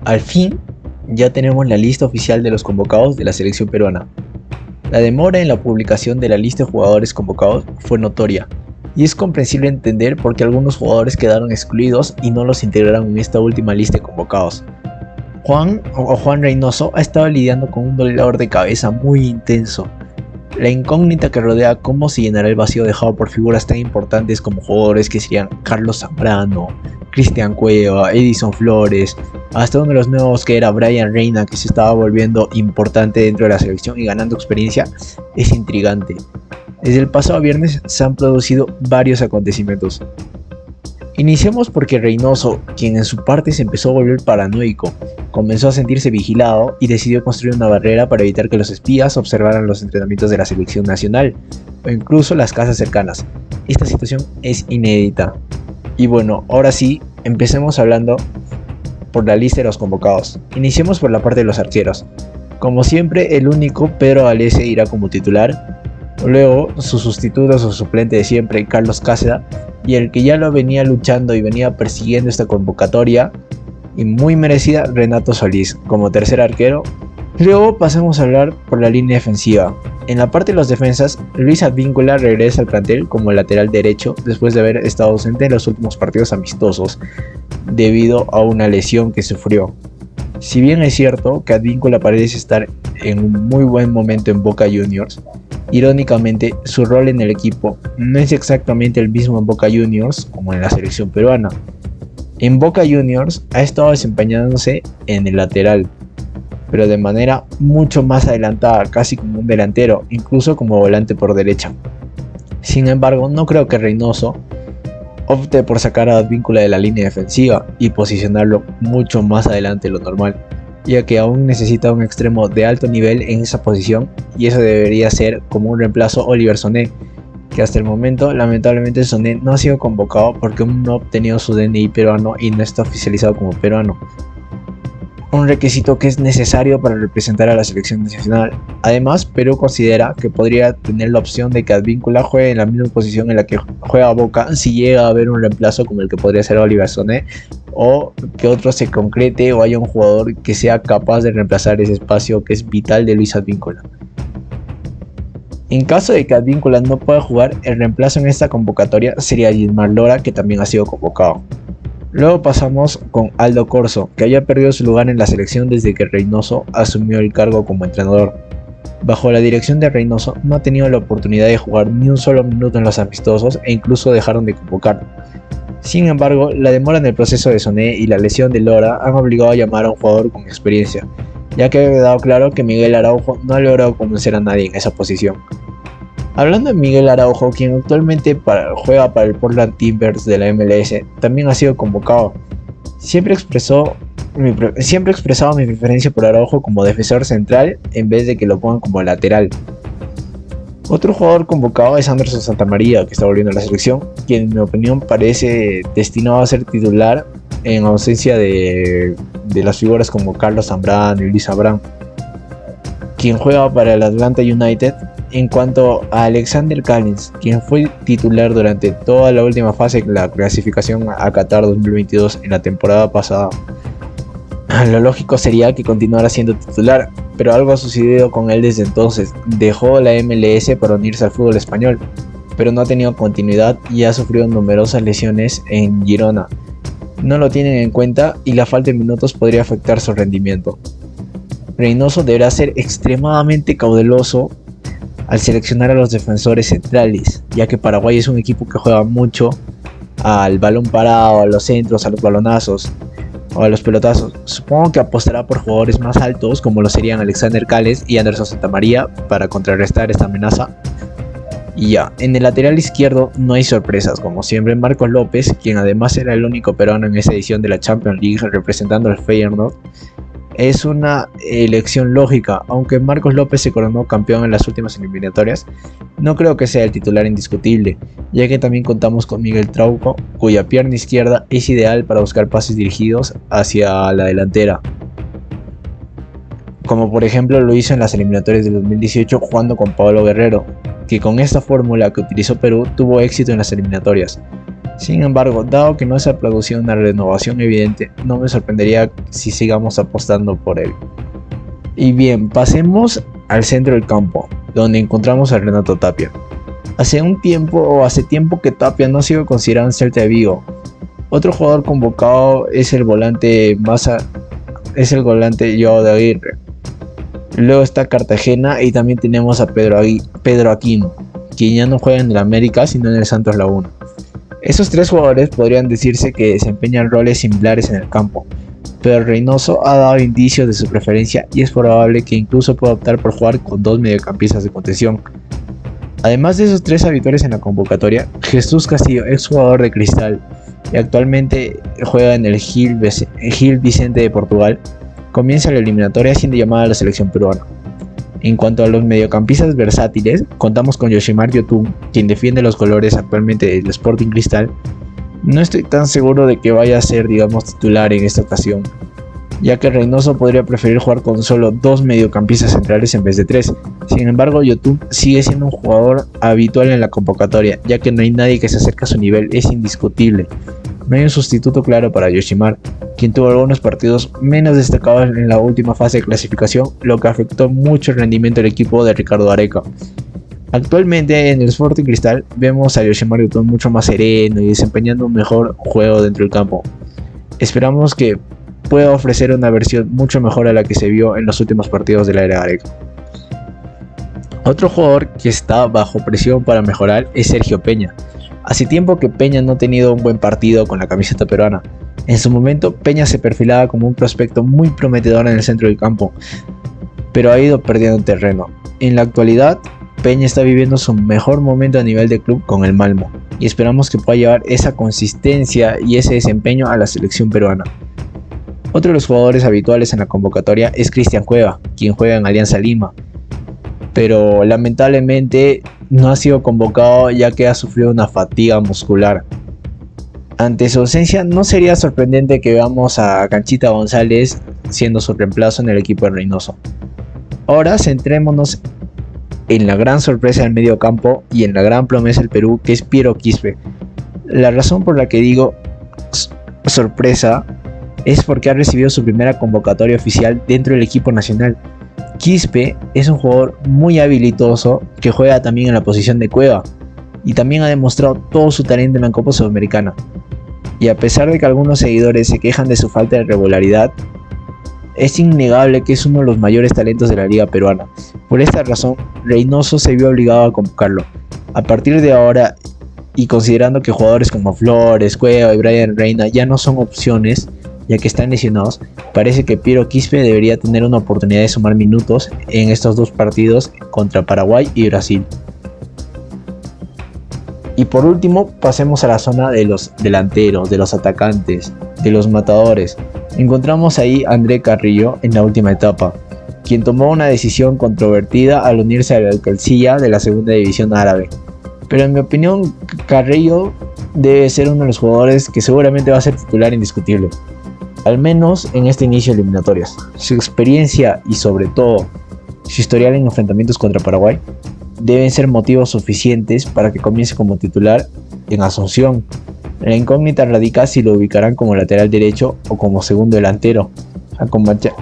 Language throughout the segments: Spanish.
Al fin, ya tenemos la lista oficial de los convocados de la selección peruana. La demora en la publicación de la lista de jugadores convocados fue notoria, y es comprensible entender por qué algunos jugadores quedaron excluidos y no los integraron en esta última lista de convocados. Juan Reynoso ha estado lidiando con un dolor de cabeza muy intenso. La incógnita que rodea cómo se llenará el vacío dejado por figuras tan importantes como jugadores que serían Carlos Zambrano, Cristian Cueva, Edison Flores, hasta uno de los nuevos que era Brian Reina, que se estaba volviendo importante dentro de la selección y ganando experiencia, es intrigante. Desde el pasado viernes se han producido varios acontecimientos. Iniciamos porque Reynoso, quien en su parte se empezó a volver paranoico, comenzó a sentirse vigilado y decidió construir una barrera para evitar que los espías observaran los entrenamientos de la selección nacional o incluso las casas cercanas. Esta situación es inédita. Y bueno, ahora sí, empecemos hablando por la lista de los convocados. Iniciemos por la parte de los arqueros. Como siempre, el único Pedro Galese irá como titular. Luego, su sustituto, su suplente de siempre, Carlos Cáceda, y el que ya lo venía luchando y venía persiguiendo esta convocatoria, y muy merecida, Renato Solís, como tercer arquero. Luego pasamos a hablar por la línea defensiva. En la parte de los defensas, Luis Advíncula regresa al plantel como lateral derecho después de haber estado ausente en los últimos partidos amistosos debido a una lesión que sufrió. Si bien es cierto que Advíncula parece estar en un muy buen momento en Boca Juniors, irónicamente su rol en el equipo no es exactamente el mismo en Boca Juniors como en la selección peruana. En Boca Juniors ha estado desempeñándose en el lateral, pero de manera mucho más adelantada, casi como un delantero, incluso como volante por derecha. Sin embargo, no creo que Reynoso opte por sacar a Advíncula de la línea defensiva y posicionarlo mucho más adelante de lo normal, ya que aún necesita un extremo de alto nivel en esa posición, y eso debería ser como un reemplazo a Oliver Soné, que hasta el momento lamentablemente Soné no ha sido convocado porque aún no ha obtenido su DNI peruano y no está oficializado como peruano, un requisito que es necesario para representar a la selección nacional. Además, Perú considera que podría tener la opción de que Advíncula juegue en la misma posición en la que juega Boca si llega a haber un reemplazo como el que podría ser Oliver Soné, o que otro se concrete o haya un jugador que sea capaz de reemplazar ese espacio que es vital de Luis Advíncula. En caso de que Advíncula no pueda jugar, el reemplazo en esta convocatoria sería Gilmar Lora, que también ha sido convocado. Luego pasamos con Aldo Corzo, que había perdido su lugar en la selección desde que Reynoso asumió el cargo como entrenador. Bajo la dirección de Reynoso no ha tenido la oportunidad de jugar ni un solo minuto en los amistosos e incluso dejaron de convocarlo. Sin embargo, la demora en el proceso de Soné y la lesión de Lora han obligado a llamar a un jugador con experiencia, ya que ha quedado claro que Miguel Araujo no ha logrado convencer a nadie en esa posición. Hablando de Miguel Araujo, quien actualmente juega para el Portland Timbers de la MLS, también ha sido convocado. Siempre he expresado mi preferencia por Araujo como defensor central en vez de que lo pongan como lateral. Otro jugador convocado es Anderson Santamaría, que está volviendo a la selección, quien en mi opinión parece destinado a ser titular en ausencia de las figuras como Carlos Zambrano y Luis Abraham, quien juega para el Atlanta United. En cuanto a Alexander Callens, quien fue titular durante toda la última fase de la clasificación a Qatar 2022 en la temporada pasada, lo lógico sería que continuara siendo titular, pero algo ha sucedido con él desde entonces. Dejó la MLS para unirse al fútbol español, pero no ha tenido continuidad y ha sufrido numerosas lesiones en Girona. No lo tienen en cuenta y la falta de minutos podría afectar su rendimiento. Reynoso deberá ser extremadamente cauteloso al seleccionar a los defensores centrales, ya que Paraguay es un equipo que juega mucho al balón parado, a los centros, a los balonazos o a los pelotazos. Supongo que apostará por jugadores más altos como lo serían Alexander Callens y Anderson Santamaría para contrarrestar esta amenaza. Y ya, en el lateral izquierdo no hay sorpresas, como siempre. Marcos López, quien además era el único peruano en esa edición de la Champions League representando al Feyenoord, es una elección lógica. Aunque Marcos López se coronó campeón en las últimas eliminatorias, no creo que sea el titular indiscutible, ya que también contamos con Miguel Trauco, cuya pierna izquierda es ideal para buscar pases dirigidos hacia la delantera, como por ejemplo lo hizo en las eliminatorias del 2018 jugando con Pablo Guerrero, que con esta fórmula que utilizó Perú tuvo éxito en las eliminatorias. Sin embargo, dado que no se ha producido una renovación evidente, no me sorprendería si sigamos apostando por él. Y bien, pasemos al centro del campo, donde encontramos a Renato Tapia. Hace tiempo que Tapia no ha sido considerado en Celta de Vigo. Otro jugador convocado es el volante Joao de Aguirre. Luego está Cartagena y también tenemos a Pedro Aquino, quien ya no juega en el América sino en el Santos Laguna. Esos tres jugadores podrían decirse que desempeñan roles similares en el campo, pero Reynoso ha dado indicios de su preferencia y es probable que incluso pueda optar por jugar con dos mediocampistas de contención. Además de esos tres habituales en la convocatoria, Jesús Castillo, exjugador de Cristal y actualmente juega en el Gil Vicente de Portugal, comienza la eliminatoria siendo llamada a la selección peruana. En cuanto a los mediocampistas versátiles, contamos con Yoshimar Yotun, quien defiende los colores actualmente del Sporting Cristal. No estoy tan seguro de que vaya a ser, titular en esta ocasión, ya que Reynoso podría preferir jugar con solo dos mediocampistas centrales en vez de tres. Sin embargo, Yotun sigue siendo un jugador habitual en la convocatoria, ya que no hay nadie que se acerque a su nivel, es indiscutible. No hay un sustituto claro para Yoshimar, quien tuvo algunos partidos menos destacados en la última fase de clasificación, lo que afectó mucho el rendimiento del equipo de Ricardo Gareca. Actualmente en el Sporting Cristal vemos a Yoshimar Yotun mucho más sereno y desempeñando un mejor juego dentro del campo. Esperamos que pueda ofrecer una versión mucho mejor a la que se vio en los últimos partidos de la era Gareca. Otro jugador que está bajo presión para mejorar es Sergio Peña. Hace tiempo que Peña no ha tenido un buen partido con la camiseta peruana. En su momento, Peña se perfilaba como un prospecto muy prometedor en el centro del campo, pero ha ido perdiendo terreno. En la actualidad, Peña está viviendo su mejor momento a nivel de club con el Malmo, y esperamos que pueda llevar esa consistencia y ese desempeño a la selección peruana. Otro de los jugadores habituales en la convocatoria es Cristian Cueva, quien juega en Alianza Lima, pero lamentablemente no ha sido convocado ya que ha sufrido una fatiga muscular. Ante su ausencia, no sería sorprendente que veamos a Canchita González siendo su reemplazo en el equipo de Reynoso. Ahora centrémonos en la gran sorpresa del medio campo y en la gran promesa del Perú, que es Piero Quispe. La razón por la que digo sorpresa es porque ha recibido su primera convocatoria oficial dentro del equipo nacional. Quispe es un jugador muy habilidoso que juega también en la posición de Cueva y también ha demostrado todo su talento en la Copa Sudamericana. Y a pesar de que algunos seguidores se quejan de su falta de regularidad, es innegable que es uno de los mayores talentos de la liga peruana. Por esta razón, Reynoso se vio obligado a convocarlo. A partir de ahora, y considerando que jugadores como Flores, Cueva y Brian Reina ya no son opciones, ya que están lesionados, parece que Piero Quispe debería tener una oportunidad de sumar minutos en estos dos partidos contra Paraguay y Brasil. Y por último, pasemos a la zona de los delanteros, de los atacantes, de los matadores. Encontramos ahí a André Carrillo en la última etapa, quien tomó una decisión controvertida al unirse a la Alcacía de la segunda división árabe. Pero en mi opinión, Carrillo debe ser uno de los jugadores que seguramente va a ser titular indiscutible, al menos en este inicio de eliminatorias. Su experiencia y sobre todo su historial en enfrentamientos contra Paraguay deben ser motivos suficientes para que comience como titular en Asunción. La incógnita radica si lo ubicarán como lateral derecho o como segundo delantero,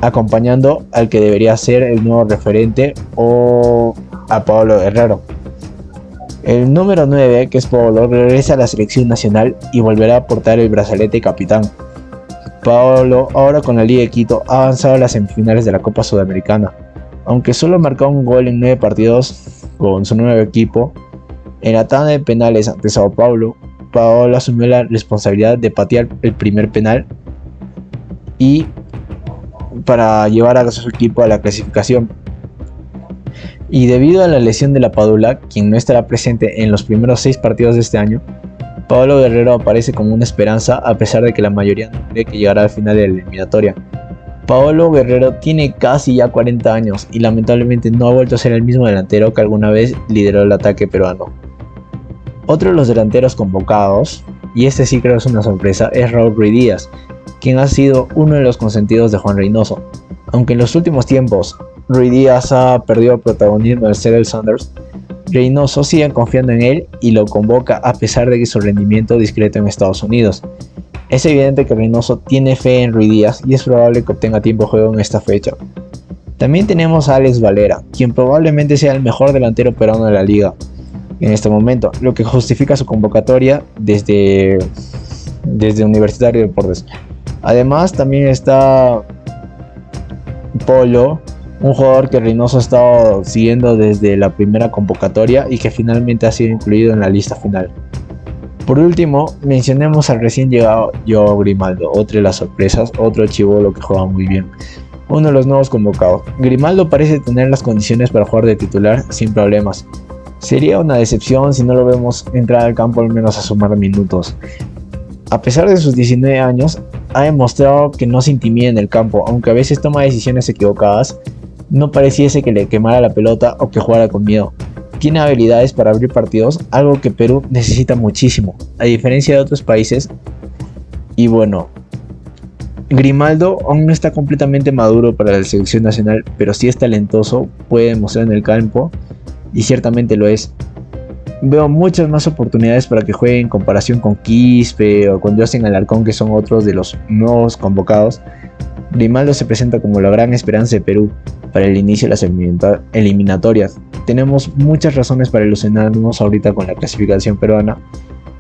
acompañando al que debería ser el nuevo referente o a Pablo Guerrero. El número 9, que es Pablo, regresa a la selección nacional y volverá a portar el brazalete capitán. Pablo, ahora con la Liga de Quito, ha avanzado a las semifinales de la Copa Sudamericana. Aunque solo ha marcado un gol en 9 partidos con su nuevo equipo, en la tanda de penales ante Sao Paulo, Pablo asumió la responsabilidad de patear el primer penal y para llevar a su equipo a la clasificación. Y debido a la lesión de la Padula, quien no estará presente en los primeros 6 partidos de este año, Pablo Guerrero aparece como una esperanza a pesar de que la mayoría no cree que llegará al final de la eliminatoria. Pablo Guerrero tiene casi ya 40 años y lamentablemente no ha vuelto a ser el mismo delantero que alguna vez lideró el ataque peruano. Otro de los delanteros convocados, y este sí creo es una sorpresa, es Raúl Ruiz Díaz, quien ha sido uno de los consentidos de Juan Reynoso. Aunque en los últimos tiempos Ruiz Díaz ha perdido protagonismo al ser el Sanders, Reynoso sigue confiando en él y lo convoca a pesar de que su rendimiento discreto en Estados Unidos. Es evidente que Reynoso tiene fe en Ruiz Díaz y es probable que obtenga tiempo de juego en esta fecha. También tenemos a Alex Valera, quien probablemente sea el mejor delantero peruano de la liga en este momento, lo que justifica su convocatoria desde Universitario de Deportes. Además también está Polo, un jugador que Reynoso ha estado siguiendo desde la primera convocatoria y que finalmente ha sido incluido en la lista final. Por último, mencionemos al recién llegado Joao Grimaldo, otra de las sorpresas, otro chibolo que juega muy bien, uno de los nuevos convocados. Grimaldo parece tener las condiciones para jugar de titular sin problemas. Sería una decepción si no lo vemos entrar al campo al menos a sumar minutos. A pesar de sus 19 años, ha demostrado que no se intimida en el campo, aunque a veces toma decisiones equivocadas. No pareciese que le quemara la pelota o que jugara con miedo. Tiene habilidades para abrir partidos, algo que Perú necesita muchísimo, a diferencia de otros países. Y bueno, Grimaldo aún no está completamente maduro para la selección nacional, pero sí es talentoso, puede demostrar en el campo y ciertamente lo es. Veo muchas más oportunidades para que juegue en comparación con Quispe o con Justin Alarcón, que son otros de los nuevos convocados. Grimaldo se presenta como la gran esperanza de Perú para el inicio de las eliminatorias. Tenemos muchas razones para ilusionarnos ahorita con la clasificación peruana.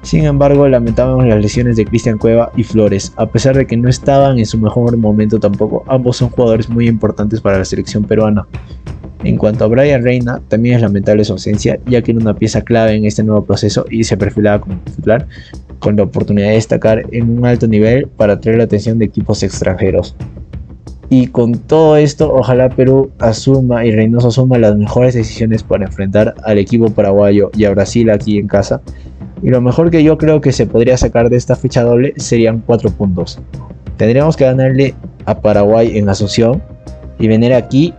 Sin embargo, lamentamos las lesiones de Cristian Cueva y Flores, a pesar de que no estaban en su mejor momento tampoco. Ambos son jugadores muy importantes para la selección peruana. En cuanto a Brian Reina, también es lamentable su ausencia, ya que era una pieza clave en este nuevo proceso y se perfilaba como titular, con la oportunidad de destacar en un alto nivel para atraer la atención de equipos extranjeros. Y con todo esto, ojalá Perú asuma y Reynoso asuma las mejores decisiones para enfrentar al equipo paraguayo y a Brasil aquí en casa. Y lo mejor que yo creo que se podría sacar de esta fecha doble serían 4 puntos. Tendríamos que ganarle a Paraguay en Asunción y venir aquí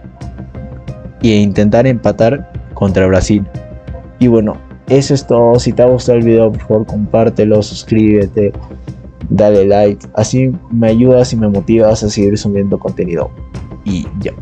e intentar empatar contra Brasil. Y bueno, eso es todo. Si te ha gustado el video, por favor compártelo, suscríbete, dale like, así me ayudas y me motivas a seguir subiendo contenido. Y ya.